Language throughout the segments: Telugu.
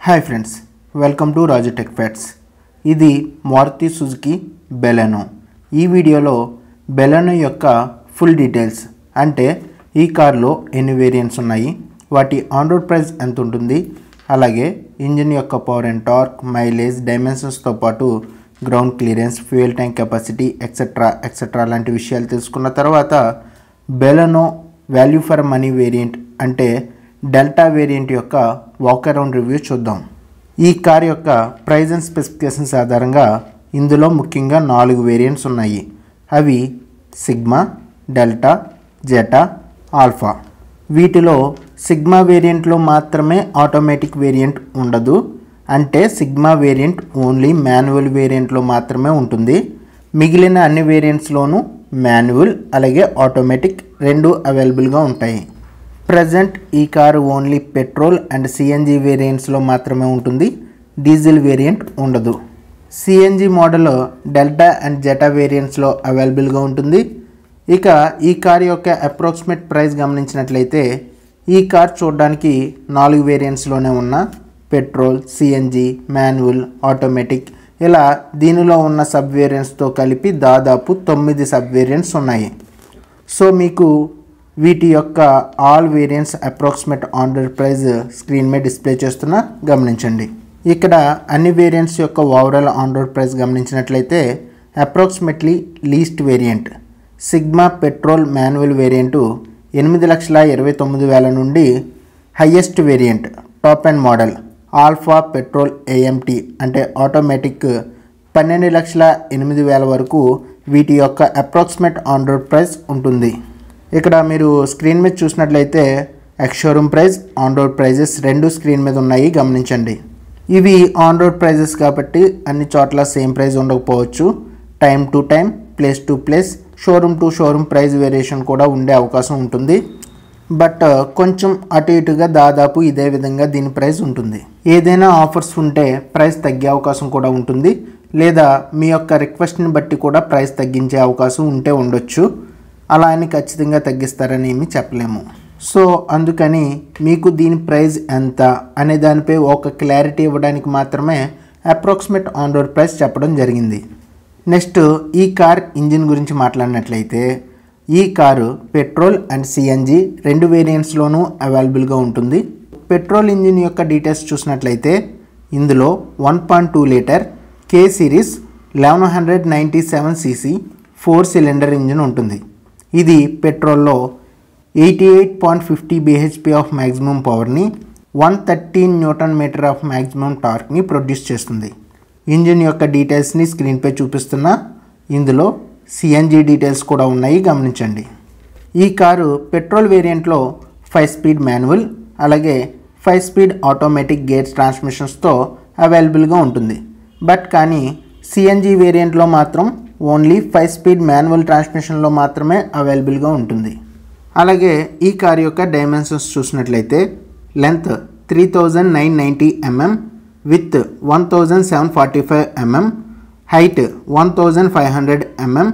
Hi friends, welcome to Raju tech facts. ఇది మారుతి సుజుకి బెలెనో. ఈ వీడియోలో బెలెనో యొక్క ఫుల్ డీటెయిల్స్, అంటే ఈ కార్లో ఎన్ని వేరియంట్స్ ఉన్నాయి, వాటి ఆన్ రోడ్ ప్రైస్ ఎంత ఉంటుంది, అలాగే ఇంజిన్ యొక్క పవర్ అండ్ టార్క్, మైలేజ్, డైమెన్షన్స్తో పాటు ground clearance, fuel tank capacity etcetera లాంటి విషయాలు తెలుసుకున్న తర్వాత Baleno value for money variant అంటే డెల్టా వేరియంట్ యొక్క వాక్ అరౌండ్ రివ్యూ చూద్దాం. ఈ కార్ యొక్క ప్రైస్ అండ్ స్పెసిఫికేషన్స్ ఆధారంగా ఇందులో ముఖ్యంగా 4 వేరియంట్స్ ఉన్నాయి. అవి సిగ్మా, డెల్టా, జెటా, ఆల్ఫా. వీటిలో సిగ్మా వేరియంట్లో మాత్రమే ఆటోమేటిక్ వేరియంట్ ఉండదు, అంటే సిగ్మా వేరియంట్ ఓన్లీ మాన్యువల్ వేరియంట్లో మాత్రమే ఉంటుంది. మిగిలిన అన్ని వేరియంట్స్లోనూ మాన్యువల్ అలాగే ఆటోమేటిక్ రెండు అవైలబుల్గా ఉంటాయి. ప్రజెంట్ ఈ car only petrol and CNG వేరియంట్స్లో మాత్రమే ఉంటుంది, డీజిల్ వేరియంట్ ఉండదు. CNG model delta and zeta వేరియంట్స్లో అవైలబుల్గా ఉంటుంది. ఇక ఈ కార్ యొక్క అప్రాక్సిమేట్ ప్రైస్ గమనించినట్లయితే ఈ కార్ చూడడానికి 4 వేరియంట్స్లోనే ఉన్న పెట్రోల్, సిఎన్జి, మాన్యువల్, ఆటోమేటిక్ ఇలా దీనిలో ఉన్న సబ్ వేరియంట్స్తో కలిపి దాదాపు 9 సబ్ వేరియంట్స్ ఉన్నాయి. సో మీకు వీటి యొక్క all variants approximate on road price screen మీద డిస్ప్లే చేస్తున్నా గమనించండి. ఇక్కడ అన్ని వేరియంట్స్ యొక్క ఓవరాల్ ఆన్ రోడ్ ప్రైస్ గమనించినట్లయితే approximately least variant sigma petrol manual variant 8,29,000 నుండి highest variant top and model alpha petrol AMT అంటే ఆటోమేటిక్ 12,08,000 వరకు వీటి యొక్క అప్రాక్సిమేట్ ఆన్ రోడ్ ప్రైస్ ఉంటుంది. ఇక్కడ మీరు స్క్రీన్ మీద చూసినట్లయితే ex showroom price, on road prices రెండు స్క్రీన్ మీద ఉన్నాయి గమనించండి. ఇవి ఆన్ రోడ్ ప్రైజెస్ కాబట్టి అన్ని చోట్ల సేమ్ ప్రైస్ ఉండకపోవచ్చు. Time to time, place to place, showroom to showroom price variation కూడా ఉండే అవకాశం ఉంటుంది. బట్ కొంచెం అటు ఇటుగా దాదాపు ఇదే విధంగా దీని ప్రైస్ ఉంటుంది. ఏదైనా ఆఫర్స్ ఉంటే ప్రైస్ తగ్గే అవకాశం కూడా ఉంటుంది, లేదా మీ యొక్క రిక్వెస్ట్ని బట్టి కూడా ప్రైస్ తగ్గించే అవకాశం ఉంటే ఉండొచ్చు. అలా అని ఖచ్చితంగా తగ్గిస్తారని ఏమీ చెప్పలేము. సో అందుకని మీకు దీని ప్రైస్ ఎంత అనే దానిపై ఒక క్లారిటీ ఇవ్వడానికి మాత్రమే అప్రాక్సిమేట్ ఆన్ రోడ్ ప్రైస్ చెప్పడం జరిగింది. నెక్స్ట్ ఈ కార్ ఇంజిన్ గురించి మాట్లాడినట్లయితే ఈ కారు పెట్రోల్ అండ్ సిఎన్జి రెండు వేరియంట్స్లోనూ అవైలబుల్గా ఉంటుంది. పెట్రోల్ ఇంజిన్ యొక్క డీటెయిల్స్ చూసినట్లయితే ఇందులో 1.2 litre K series 1197 cc 4 cylinder engine ఉంటుంది. ఇది పెట్రోల్లో 88.50 bhp ఆఫ్ మ్యాక్సిమం పవర్ని, 113 న్యూటన్ మీటర్ ఆఫ్ మ్యాక్సిమం టార్క్ని ప్రొడ్యూస్ చేస్తుంది. ఇంజిన్ యొక్క డీటెయిల్స్ని స్క్రీన్పై చూపిస్తున్నా. ఇందులో సిఎన్జి డీటెయిల్స్ కూడా ఉన్నాయి గమనించండి. ఈ కారు పెట్రోల్ వేరియంట్లో 5 స్పీడ్ మాన్యువల్ అలాగే 5 స్పీడ్ ఆటోమేటిక్ గేర్ ట్రాన్స్మిషన్స్తో అవైలబుల్గా ఉంటుంది. బట్ కానీ సిఎన్జి వేరియంట్లో మాత్రం ఓన్లీ 5 స్పీడ్ మాన్యువల్ ట్రాన్స్మిషన్లో మాత్రమే అవైలబుల్గా ఉంటుంది. అలాగే ఈ కార్ యొక్క డైమెన్షన్స్ చూసినట్లయితే length 3,990 mm width 1,745 mm, height 1,500 mm,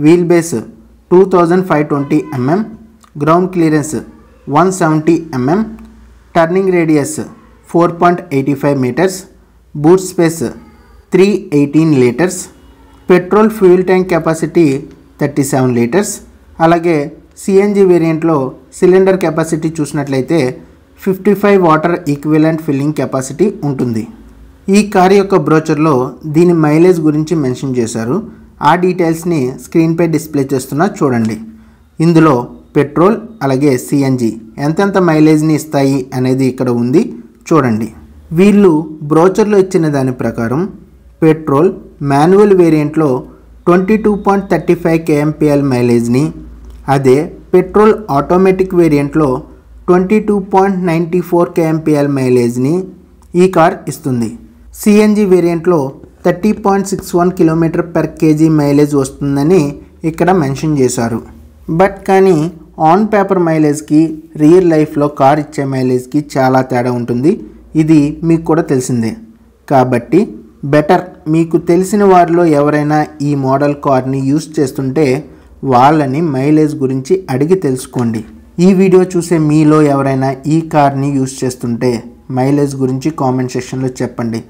wheel base 2,520 mm, ground clearance 170 mm, turning radius 4.85 metres, boot space 318 litres, petrol fuel tank capacity 37 litres. అలాగే సిఎన్జి వేరియంట్లో సిలిండర్ కెపాసిటీ చూసినట్లయితే 55 వాటర్ ఈక్వివలెంట్ ఫిల్లింగ్ కెపాసిటీ ఉంటుంది. ఈ కార్ యొక్క బ్రోచర్లో దీని మైలేజ్ గురించి మెన్షన్ చేశారు. ఆ డీటెయిల్స్ని స్క్రీన్పై డిస్ప్లే చేస్తున్నా చూడండి. ఇందులో పెట్రోల్ అలాగే సిఎన్జి ఎంతెంత మైలేజ్ని ఇస్తాయి అనేది ఇక్కడ ఉంది చూడండి. వీళ్ళు బ్రోచర్లో ఇచ్చిన దాని ప్రకారం పెట్రోల్ మాన్యువల్ వేరియంట్లో 22.35 kmpl మైలేజ్ని, అదే పెట్రోల్ ఆటోమేటిక్ వేరియంట్లో 22.94 kmpl మైలేజ్ని ఈ కార్ ఇస్తుంది. సిఎన్జి వేరియంట్లో 30.61 km/kg మైలేజ్ వస్తుందని ఇక్కడ మెన్షన్ చేశారు. బట్ కానీ ఆన్ పేపర్ మైలేజ్కి రియల్ లైఫ్లో కార్ ఇచ్చే మైలేజ్కి చాలా తేడా ఉంటుంది. ఇది మీకు కూడా తెలిసిందే. కాబట్టి బెటర్ మీకు తెలిసిన వారిలో ఎవరైనా ఈ మోడల్ కార్ని యూస్ చేస్తుంటే వాళ్ళని మైలేజ్ గురించి అడిగి తెలుసుకోండి. ఈ వీడియో చూసే మీలో ఎవరైనా ఈ కార్ని యూస్ చేస్తుంటే మైలేజ్ గురించి కామెంట్ సెక్షన్లో చెప్పండి.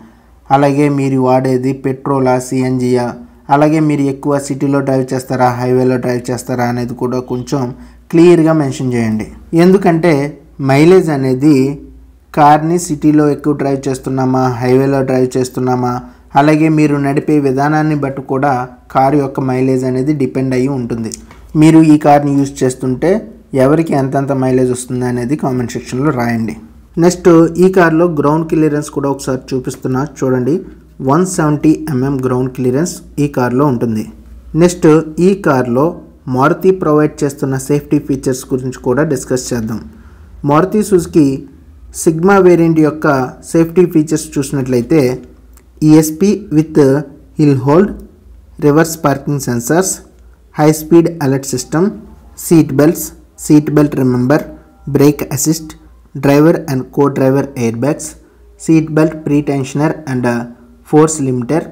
అలాగే మీరు వాడేది పెట్రోలా, సిఎన్జియా, అలాగే మీరు ఎక్కువ సిటీలో డ్రైవ్ చేస్తారా, హైవేలో డ్రైవ్ చేస్తారా అనేది కూడా కొంచెం క్లియర్గా మెన్షన్ చేయండి. ఎందుకంటే మైలేజ్ అనేది కార్ని సిటీలో ఎక్కువ డ్రైవ్ చేస్తున్నామా, హైవేలో డ్రైవ్ చేస్తున్నామా, అలాగే మీరు నడిపే విధానాన్ని బట్టి కూడా కారు యొక్క మైలేజ్ అనేది డిపెండ్ అయ్యి ఉంటుంది. మీరు ఈ కార్ని యూజ్ చేస్తుంటే ఎవరికి ఎంతెంత మైలేజ్ వస్తుంది అనేది కామెంట్ సెక్షన్లో రాయండి. నెక్స్ట్ ఈ కార్లో గ్రౌండ్ క్లియరెన్స్ కూడా ఒకసారి చూపిస్తున్నా చూడండి. 170 mm గ్రౌండ్ క్లియరెన్స్ ఈ కార్లో ఉంటుంది. నెక్స్ట్ ఈ కార్లో మారుతి ప్రొవైడ్ చేస్తున్న సేఫ్టీ ఫీచర్స్ గురించి కూడా డిస్కస్ చేద్దాం. మారుతి సుజుకి సిగ్మా వేరియంట్ యొక్క సేఫ్టీ ఫీచర్స్ చూసినట్లయితే ESP with hill hold, reverse parking sensors, high speed alert system, seat belt remember, brake assist, driver and co driver airbags, seat belt pretensioner and force limiter,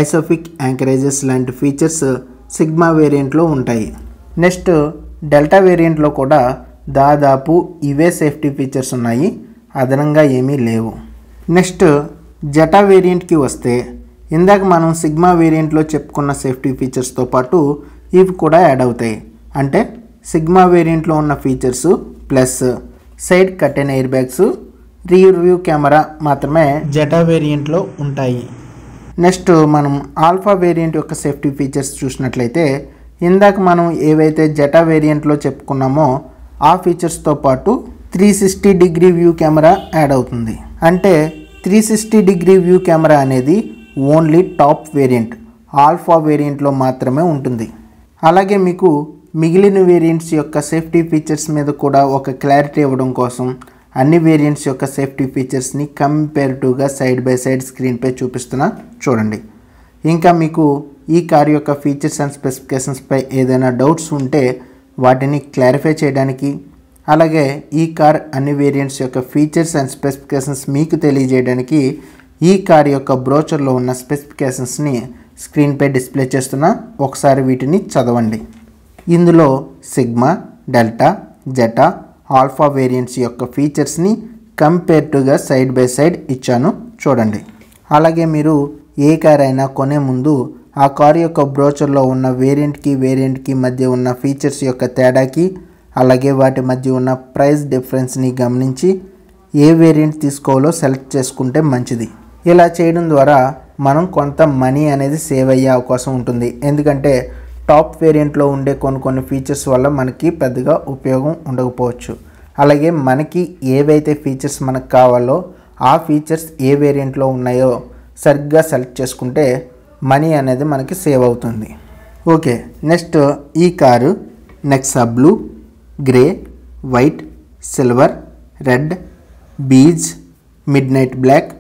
ISOFIX anchorages లాంటి ఫీచర్స్ సిగ్మా వేరియంట్లో ఉంటాయి. నెక్స్ట్ డెల్టా వేరియంట్లో కూడా దాదాపు ఇవే సేఫ్టీ ఫీచర్స్ ఉన్నాయి, అదనంగా ఏమీ లేవు. నెక్స్ట్ జెటా వేరియంట్కి వస్తే ఇందాక మనం సిగ్మా వేరియంట్లో చెప్పుకున్న సేఫ్టీ ఫీచర్స్తో పాటు ఇవి కూడా యాడ్ అవుతాయి. అంటే సిగ్మా వేరియంట్లో ఉన్న features plus side curtain air bags, rear view camera మాత్రమే జెటా వేరియంట్లో ఉంటాయి. నెక్స్ట్ మనం ఆల్ఫా వేరియంట్ యొక్క సేఫ్టీ ఫీచర్స్ చూసినట్లయితే ఇందాక మనం ఏవైతే జెటా వేరియంట్లో చెప్పుకున్నామో ఆ ఫీచర్స్తో పాటు 360 డిగ్రీ వ్యూ కెమెరా యాడ్ అవుతుంది. అంటే 360 డిగ్రీ వ్యూ కెమెరా అనేది ఓన్లీ టాప్ వేరియంట్ ఆల్ఫా వేరియంట్లో మాత్రమే ఉంటుంది. అలాగే మీకు మిగిలిన వేరియంట్స్ యొక్క సేఫ్టీ ఫీచర్స్ మీద కూడా ఒక క్లారిటీ ఇవ్వడం కోసం అన్ని వేరియంట్స్ యొక్క సేఫ్టీ ఫీచర్స్ని కంపేరిటివ్గా సైడ్ బై సైడ్ స్క్రీన్పై చూపిస్తున్నా చూడండి. ఇంకా మీకు ఈ కార్ యొక్క ఫీచర్స్ అండ్ స్పెసిఫికేషన్స్పై ఏదైనా డౌట్స్ ఉంటే వాటిని క్లారిఫై చేయడానికి, అలాగే ఈ కార్ అన్ని వేరియంట్స్ యొక్క ఫీచర్స్ అండ్ స్పెసిఫికేషన్స్ మీకు తెలియజేయడానికి ఈ కార్ యొక్క బ్రోచర్లో ఉన్న స్పెసిఫికేషన్స్ని స్క్రీన్పై డిస్ప్లే చేస్తున్నా, ఒకసారి వీటిని చదవండి. ఇందులో sigma, delta, Zeta, alpha variants యొక్క ఫీచర్స్ని కంపేరిటివ్గా సైడ్ బై సైడ్ ఇచ్చాను చూడండి. అలాగే మీరు ఏ కార్ అయినా కొనే ముందు ఆ కార్ యొక్క బ్రోచర్లో ఉన్న వేరియంట్కి మధ్య ఉన్న ఫీచర్స్ యొక్క తేడాకి, అలాగే వాటి మధ్య ఉన్న ప్రైస్ డిఫరెన్స్ని గమనించి ఏ వేరియంట్ తీసుకోవాలో సెలెక్ట్ చేసుకుంటే మంచిది. ఇలా చేయడం ద్వారా మనం కొంత మనీ అనేది సేవ్ అయ్యే అవకాశం ఉంటుంది. ఎందుకంటే టాప్ వేరియంట్లో ఉండే కొన్ని ఫీచర్స్ వల్ల మనకి పెద్దగా ఉపయోగం ఉండకపోవచ్చు. అలాగే మనకి ఏవైతే ఫీచర్స్ మనకు కావాలో ఆ ఫీచర్స్ ఏ వేరియంట్లో ఉన్నాయో సరిగ్గా సెలెక్ట్ చేసుకుంటే మనీ అనేది మనకి సేవ్ అవుతుంది. ఓకే, నెక్స్ట్ ఈ car Nexa blue, grey, white, silver, red, beige, midnight black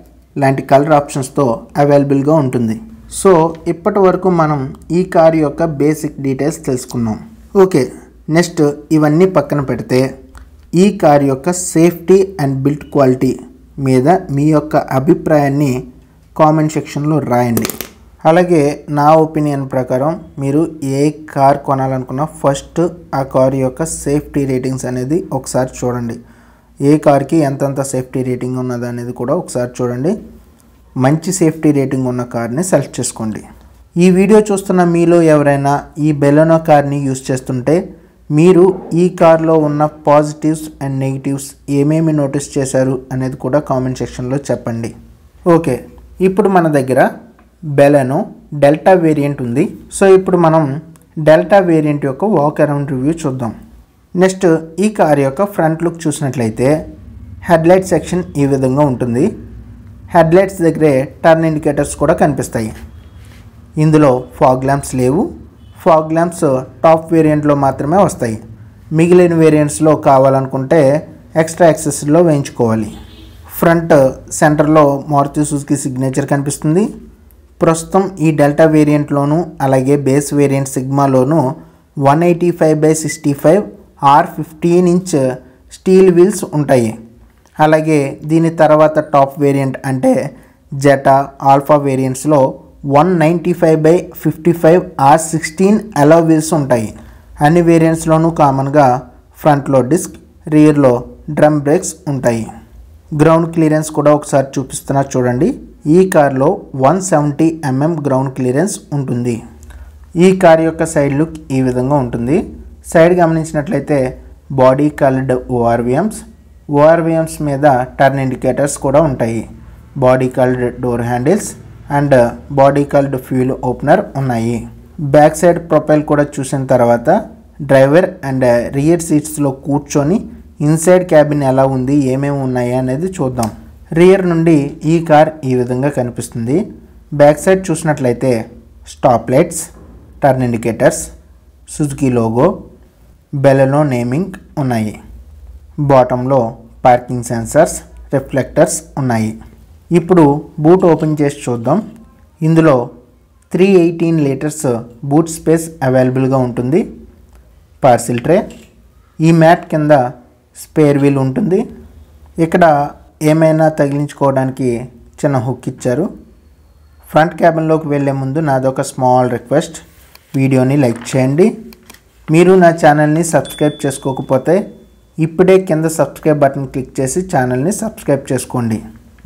లాంటి కలర్ ఆప్షన్స్తో అవైలబుల్గా ఉంటుంది. సో ఇప్పటి వరకు మనం ఈ కారు యొక్క బేసిక్ డీటెయిల్స్ తెలుసుకున్నాం. ఓకే, నెక్స్ట్ ఇవన్నీ పక్కన పెడితే ఈ కారు యొక్క సేఫ్టీ అండ్ బిల్డ్ క్వాలిటీ మీద మీ యొక్క అభిప్రాయాన్ని కామెంట్ సెక్షన్లో రాయండి. అలాగే నా ఒపీనియన్ ప్రకారం మీరు ఏ కార్ కొనాలనుకున్నా ఫస్ట్ ఆ కార్ యొక్క సేఫ్టీ రేటింగ్స్ అనేది ఒకసారి చూడండి. ఏ కార్కి ఎంతెంత సేఫ్టీ రేటింగ్ ఉన్నది అనేది కూడా ఒకసారి చూడండి. మంచి సేఫ్టీ రేటింగ్ ఉన్న కార్ని సెలెక్ట్ చేసుకోండి. ఈ వీడియో చూస్తున్న మీలో ఎవరైనా ఈ బెలెనో కార్ని యూస్ చేస్తుంటే మీరు ఈ కార్లో ఉన్న పాజిటివ్స్ అండ్ నెగిటివ్స్ ఏమేమి నోటీస్ చేశారు అనేది కూడా కామెంట్ సెక్షన్లో చెప్పండి. ఓకే, ఇప్పుడు మన దగ్గర బెలెనో డెల్టా వేరియంట్ ఉంది. సో ఇప్పుడు మనం డెల్టా వేరియంట్ యొక్క వాక్ అరౌండ్ రివ్యూ చూద్దాం. నెక్స్ట్ ఈ కార్ యొక్క ఫ్రంట్ లుక్ చూసినట్లయితే హెడ్లైట్ సెక్షన్ ఈ విధంగా ఉంటుంది. హెడ్లైట్స్ దగ్గరే టర్న్ ఇండికేటర్స్ కూడా కనిపిస్తాయి. ఇందులో ఫాగ్ ల్యాంప్స్ లేవు. ఫాగ్ ల్యాంప్స్ టాప్ వేరియంట్లో మాత్రమే వస్తాయి. మిగిలిన వేరియంట్స్లో కావాలనుకుంటే ఎక్స్ట్రా యాక్సెసరీలో వేయించుకోవాలి. ఫ్రంట్ సెంటర్లో మారుతి సుజుకి సిగ్నేచర్ కనిపిస్తుంది. ప్రస్తుతం ఈ డెల్టా వేరియంట్లోను అలాగే బేస్ వేరియంట్ సిగ్మాలోను 185/65 R15 ఇంచ్ స్టీల్ వీల్స్ ఉంటాయి. అలాగే దీని తర్వాత టాప్ వేరియంట్ అంటే జెటా, ఆల్ఫా వేరియంట్స్లో 195/55 R16 అలా వీల్స్ ఉంటాయి. అన్ని వేరియంట్స్లోనూ కామన్గా ఫ్రంట్లో డిస్క్, రియర్లో డ్రమ్ బ్రేక్స్ ఉంటాయి. గ్రౌండ్ క్లియరెన్స్ కూడా ఒకసారి చూపిస్తున్నా చూడండి. ఈ కార్లో 170 mm గ్రౌండ్ క్లియరెన్స్ ఉంటుంది. ఈ కార్ యొక్క సైడ్ లుక్ ఈ విధంగా ఉంటుంది. సైడ్ గమనించినట్లయితే బాడీ కలర్డ్ ఓఆర్విఎమ్స్ మీద టర్న్ ఇండికేటర్స్ కూడా ఉంటాయి. Body coloured door handles and body coloured fuel opener ఉన్నాయి. బ్యాక్ సైడ్ ప్రొఫైల్ కూడా చూసిన తర్వాత డ్రైవర్ అండ్ రియర్ సీట్స్లో కూర్చొని ఇన్సైడ్ క్యాబిన్ ఎలా ఉంది, ఏమేమి ఉన్నాయి అనేది చూద్దాం. రియర్ నుండి ఈ కార్ ఈ విధంగా కనిపిస్తుంది. బ్యాక్ సైడ్ చూసినట్లయితే stop lights, turn indicators, Suzuki logo, Baleno naming ఉన్నాయి. బాటంలో పార్కింగ్ సెన్సర్స్, రిఫ్లెక్టర్స్ ఉన్నాయి. ఇప్పుడు బూట్ ఓపెన్ చేసి చూద్దాం. ఇందులో 318 లీటర్స్ బూట్ స్పేస్ అవైలబుల్గా ఉంటుంది. పార్సిల్ ట్రే, ఈ మ్యాట్ కింద స్పేర్ వీల్ ఉంటుంది. ఇక్కడ ఏమైనా తగిలించుకోవడానికి చిన్న హుక్ ఇచ్చారు. ఫ్రంట్ క్యాబిన్లోకి వెళ్ళే ముందు నాదొక స్మాల్ రిక్వెస్ట్, వీడియోని లైక్ చేయండి. మీరు నా ఛానల్ని సబ్స్క్రైబ్ చేసుకోకపోతే ఇప్పుడే కింద సబ్స్క్రైబ్ బటన్ క్లిక్ చేసి ఛానల్ని సబ్స్క్రైబ్ చేసుకోండి.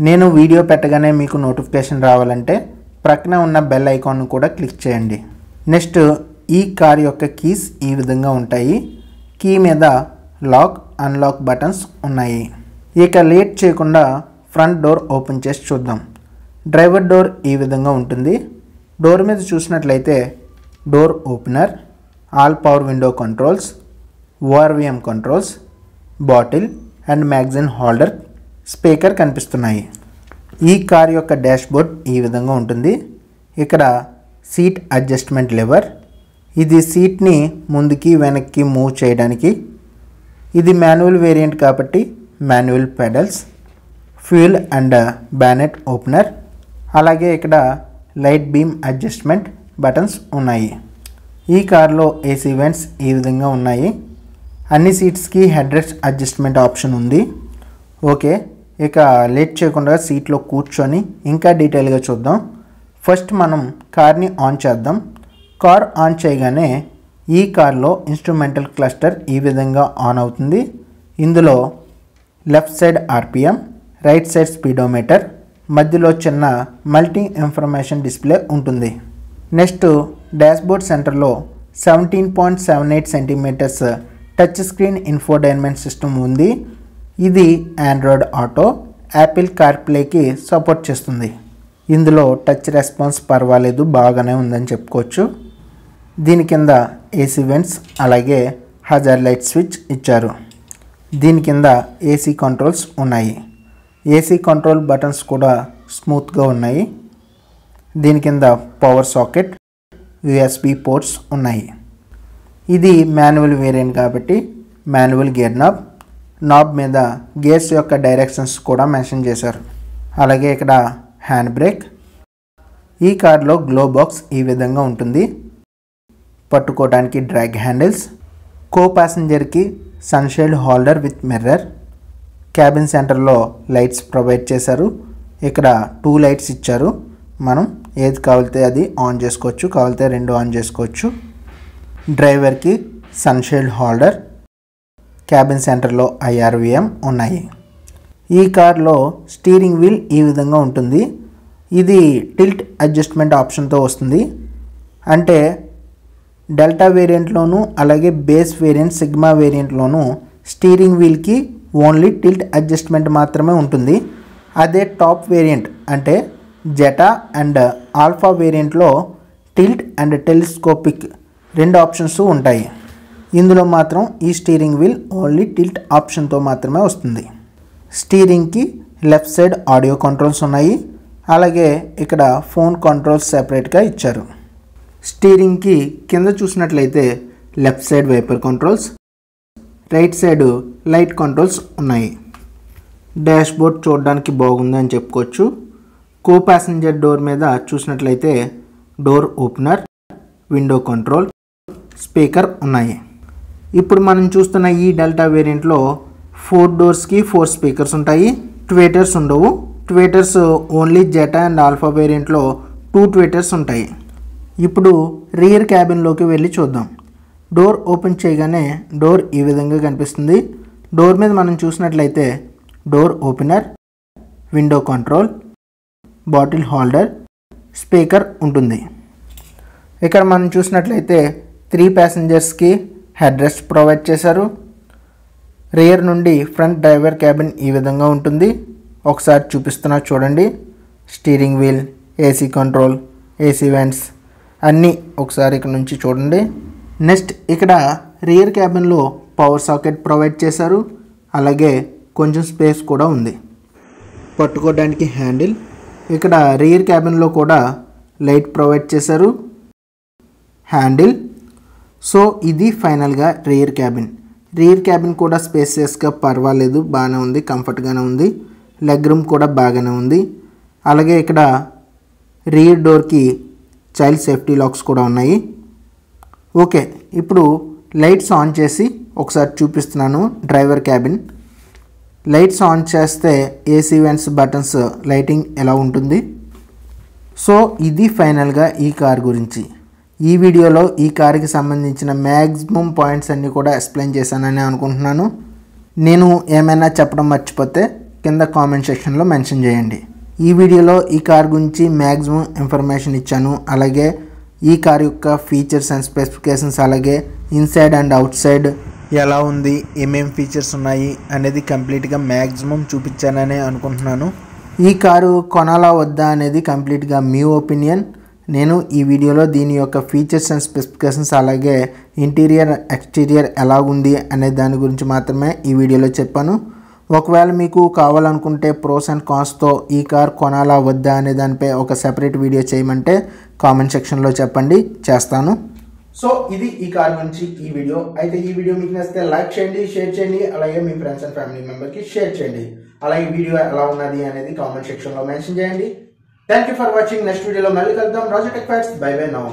నేను వీడియో పెట్టగానే మీకు నోటిఫికేషన్ రావాలంటే ప్రక్కన ఉన్న బెల్ ఐకాన్ను కూడా క్లిక్ చేయండి. నెక్స్ట్ ఈ కార్ యొక్క కీస్ ఈ విధంగా ఉంటాయి. కీ మీద లాక్, అన్లాక్ బటన్స్ ఉన్నాయి. ఇక లేట్ చేయకుండా ఫ్రంట్ డోర్ ఓపెన్ చేసి చూద్దాం. డ్రైవర్ డోర్ ఈ విధంగా ఉంటుంది. డోర్ మీద చూసినట్లయితే door opener, all power window controls, ORVM controls, bottle and magazine holder, speaker కనిపిస్తున్నాయి. ఈ కార్ యొక్క డాష్బోర్డ్ ఈ విధంగా ఉంటుంది. ఇక్కడ సీట్ అడ్జస్ట్మెంట్ లెవర్, ఇది సీట్ని ముందుకి వెనక్కి మూవ్ చేయడానికి. ఇది మాన్యువల్ వేరియంట్ కాబట్టి manual pedals, fuel and bonnet opener, అలాగే ఇక్కడ లైట్ బీమ్ అడ్జస్ట్మెంట్ బటన్స్ ఉన్నాయి. ఈ కార్లో ఏసీ వెంట్స్ ఈ విధంగా ఉన్నాయి. అన్ని సీట్స్కి హెడ్ రెస్ట్ అడ్జస్ట్మెంట్ ఆప్షన్ ఉంది. ఓకే, ఇక లేట్ చేయకుండా సీట్లో కూర్చొని ఇంకా డీటెయిల్గా చూద్దాం. ఫస్ట్ మనం కార్ని ఆన్ చేద్దాం. కార్ ఆన్ చేయగానే ఈ కార్లో ఇన్స్ట్రుమెంటల్ క్లస్టర్ ఈ విధంగా ఆన్ అవుతుంది. ఇందులో left side RPM, right side speedometer, మధ్యలో చిన్న మల్టీ ఇన్ఫర్మేషన్ డిస్ప్లే ఉంటుంది. నెక్స్ట్ డాష్బోర్డ్ సెంటర్లో 17.78 centimetres touch screen infotainment system ఉంది. ఇది ఆండ్రాయిడ్ ఆటో, యాపిల్ కార్ప్లేకి సపోర్ట్ చేస్తుంది. ఇందులో టచ్ రెస్పాన్స్ పర్వాలేదు, బాగానే ఉందని చెప్పుకోవచ్చు. దీని కింద ఏసీ వెంట్స్ అలాగే హజార్ లైట్ స్విచ్ ఇచ్చారు. దీని కింద ఏసీ కంట్రోల్స్ ఉన్నాయి. ఏసీ కంట్రోల్ బటన్స్ కూడా స్మూత్గా ఉన్నాయి. దీని కింద పవర్ సాకెట్, యూఎస్బి పోర్ట్స్ ఉన్నాయి. ఇది మాన్యువల్ వేరియంట్ కాబట్టి మాన్యువల్ గేర్ నాబ్ మీద గేర్స్ యొక్క డైరెక్షన్స్ కూడా మెన్షన్ చేశారు. అలాగే ఇక్కడ హ్యాండ్ బ్రేక్. ఈ కార్లో గ్లో బాక్స్ ఈ విధంగా ఉంటుంది. పట్టుకోవడానికి డ్రాగ్ హ్యాండిల్స్, కో ప్యాసింజర్కి sunshade holder with mirror, cabin సెంటర్లో లైట్స్ ప్రొవైడ్ చేశారు. ఇక్కడ 2 లైట్స్ ఇచ్చారు. మనం ఏది కావాలితే అది ఆన్ చేసుకోవచ్చు, కావాలితే 2 ఆన్ చేసుకోవచ్చు. డ్రైవర్కి సన్షేడ్ హోల్డర్, క్యాబిన్ సెంటర్లో IRVM ఉన్నాయి. ఈ కార్లో స్టీరింగ్ వీల్ ఈ విధంగా ఉంటుంది. ఇది టిల్ట్ అడ్జస్ట్మెంట్ ఆప్షన్తో వస్తుంది. అంటే డెల్టా వేరియంట్లోనూ అలాగే బేస్ వేరియంట్ సిగ్మా వేరియంట్లోనూ స్టీరింగ్ వీల్కి ఓన్లీ టిల్ట్ అడ్జస్ట్మెంట్ మాత్రమే ఉంటుంది. అదే టాప్ వేరియంట్ అంటే జెటా అండ్ ఆల్ఫా వేరియంట్లో టిల్ట్ అండ్ టెలిస్కోపిక్ 2 ఆప్షన్స్ ఉంటాయి. ఇందులో మాత్రం ఈ స్టీరింగ్ వీల్ ఓన్లీ టిల్ట్ ఆప్షన్తో మాత్రమే వస్తుంది. స్టీరింగ్కి లెఫ్ట్ సైడ్ ఆడియో కంట్రోల్స్ ఉన్నాయి. అలాగే ఇక్కడ ఫోన్ కంట్రోల్స్ సెపరేట్గా ఇచ్చారు. స్టీరింగ్కి కింద చూసినట్లయితే left side wiper controls, right side light controls ఉన్నాయి. డాష్బోర్డ్ చూడడానికి బాగుందని చెప్పుకోవచ్చు. కో ప్యాసింజర్ డోర్ మీద చూసినట్లయితే door opener, window control, speaker ఉన్నాయి. ఇప్పుడు మనం చూస్తున్న ఈ డెల్టా వేరియంట్లో 4 డోర్స్కి 4 స్పీకర్స్ ఉంటాయి. ట్వేటర్స్ ఉండవు. ట్వేటర్స్ ఓన్లీ జెటా అండ్ ఆల్ఫా వేరియంట్లో 2 ట్వేటర్స్ ఉంటాయి. ఇప్పుడు రియర్ క్యాబిన్లోకి వెళ్ళి చూద్దాం. డోర్ ఓపెన్ చేయగానే డోర్ ఈ విధంగా కనిపిస్తుంది. డోర్ మీద మనం చూసినట్లయితే door opener, window control, bottle holder, speaker ఉంటుంది. ఇక్కడ మనం చూసినట్లయితే 3 ప్యాసింజర్స్కి హెడ్ రెస్ట్ ప్రొవైడ్ చేశారు. రియర్ నుండి ఫ్రంట్ డ్రైవర్ క్యాబిన్ ఈ విధంగా ఉంటుంది. ఒకసారి చూపిస్తున్నా చూడండి. Steering wheel, AC control, AC vents అన్నీ ఒకసారి ఇక్కడ నుంచి చూడండి. నెక్స్ట్ ఇక్కడ రియర్ క్యాబిన్లో పవర్ సాకెట్ ప్రొవైడ్ చేశారు. అలాగే కొంచెం స్పేస్ కూడా ఉంది. పట్టుకోవడానికి హ్యాండిల్, ఇక్కడ రియర్ క్యాబిన్లో కూడా లైట్ ప్రొవైడ్ చేశారు. హ్యాండిల్. సో ఇది ఫైనల్గా రియర్ క్యాబిన్. రియర్ క్యాబిన్ కూడా స్పేసియస్గా పర్వాలేదు, బాగానే ఉంది, కంఫర్ట్గానే ఉంది. లెగ్ రూమ్ కూడా బాగానే ఉంది. అలాగే ఇక్కడ రియర్ డోర్కి చైల్డ్ సేఫ్టీ లాక్స్ కూడా ఉన్నాయి. ఓకే, ఇప్పుడు లైట్స్ ఆన్ చేసి ఒకసారి చూపిస్తున్నాను. డ్రైవర్ క్యాబిన్ లైట్స్ ఆన్ చేస్తే ఏసీ వెంట్స్ బటన్స్ లైటింగ్ ఎలా ఉంటుంది. సో ఇది ఫైనల్గా ఈ కార్ గురించి. ఈ వీడియోలో ఈ కార్కి సంబంధించిన మ్యాక్సిమం పాయింట్స్ అన్నీ కూడా ఎక్స్ప్లెయిన్ చేశానని అనుకుంటున్నాను. నేను ఏమైనా చెప్పడం మర్చిపోతే కింద కామెంట్ సెక్షన్లో మెన్షన్ చేయండి. ఈ వీడియోలో ఈ కార్ గురించి మ్యాక్సిమం ఇన్ఫర్మేషన్ ఇచ్చాను. అలాగే ఈ కార్ యొక్క ఫీచర్స్ అండ్ స్పెసిఫికేషన్స్, అలాగే ఇన్సైడ్ అండ్ అవుట్ సైడ్ ఎలా ఉంది, ఏమేమి ఫీచర్స్ ఉన్నాయి అనేది కంప్లీట్గా మ్యాక్సిమం చూపించానని అనుకుంటున్నాను. ఈ కారు కొనాలా వద్దా అనేది కంప్లీట్గా మీ ఒపీనియన్. నేను ఈ వీడియోలో దీని యొక్క ఫీచర్స్ అండ్ స్పెసిఫికేషన్స్, అలాగే ఇంటీరియర్ ఎక్స్టీరియర్ ఎలా ఉంది అనే దాని గురించి మాత్రమే ఈ వీడియోలో చెప్పాను. ఒకవేళ మీకు కావాలనుకుంటే ప్రోస్ అండ్ కాన్స్తో ఈ కార్ కొనాలా వద్దా అనే దానిపై ఒక సెపరేట్ వీడియో చేయమంటే కామెంట్ సెక్షన్లో చెప్పండి, చేస్తాను. సో ఇది ఈ కార్ గురించి ఈ వీడియో. అయితే ఈ వీడియో మీకు నచ్చితే లైక్ చేయండి, షేర్ చేయండి, అలాగే మీ ఫ్రెండ్స్ అండ్ ఫ్యామిలీ మెంబర్కి షేర్ చేయండి. అలాగే వీడియో ఎలా ఉన్నది అనేది కామెంట్ సెక్షన్లో మెన్షన్ చేయండి. Thank you for watching. Next వీడియోలో మళ్ళీ కలుద్దాం. Raju tech facts. Bye bye now.